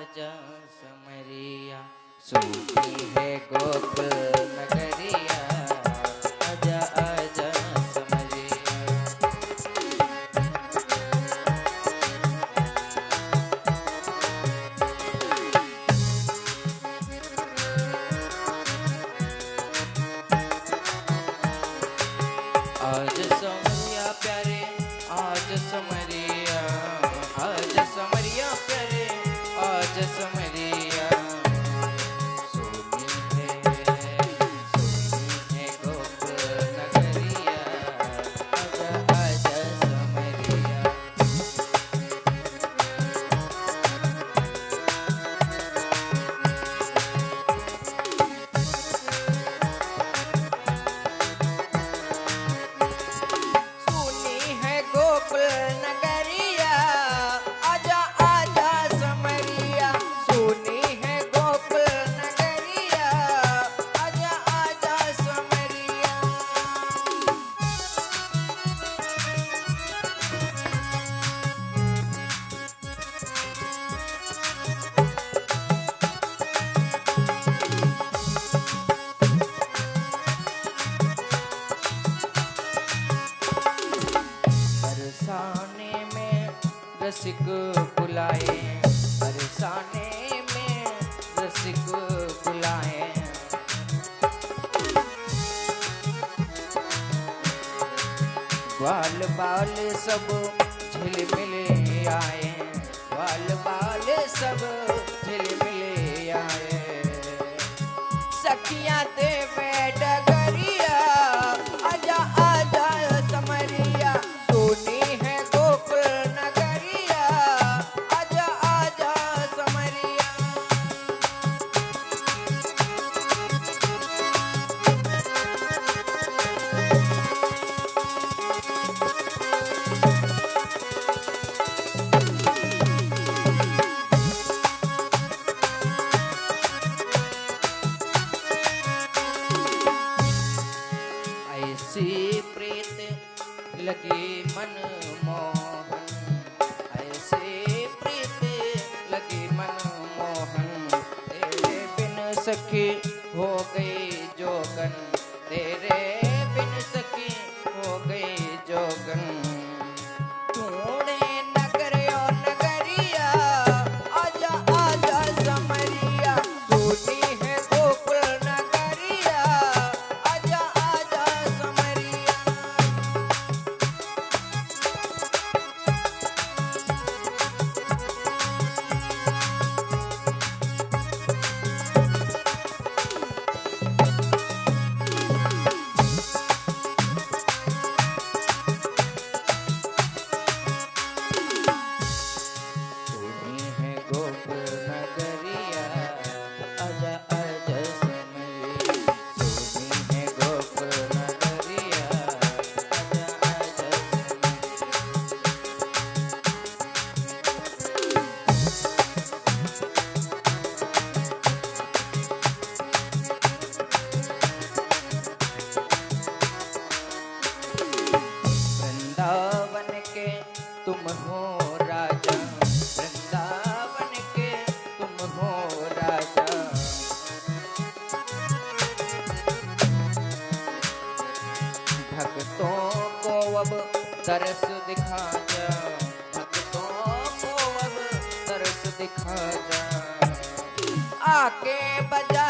आजा समरिया सूखी है गोकुल नगरिया आजा आजा समरिया। आज समरिया प्यारे आज समरिया आज समरिया प्यारे आज समरिया सोनी है गोकुल नगरिया आजा आजा समरिया। सोनी है गोकुल नगरिया आजा आजा समरिया सोनी है गोकुल नगरिया आजा आजा समरिया। बरसाने में रसिक बुलाए बरसाने में रसिक बुलाए बाल बाल सब झिलमिले आए बाल बाल सब झिलमिले आए सखियां देवे डगरिया आजा आजा समरिया सोनी है गोकुल नगरिया आजा आजा समरिया। ऐसी प्रीत लगी मन मोहन ऐसे प्रीत लगी मन मोहन तेरे बिन सखी हो गई जोगन तेरे बिन सखी हो गई जोगन। तूने नगर और नगरिया आजा आजा समरिया सोनी है गोकुल नगरिया आजा आजा समरिया। सोनी है गोकुल नगरिया आजा आजा समरिया सोनी है गोकुल नगरिया आजा आजा समरिया। वृंदावन के तुम हो राजा वृंदावन के तुम हो राजा भक्तों को अब तरस दिखा जा भक्तों को अब तरस दिखा जा आके बजा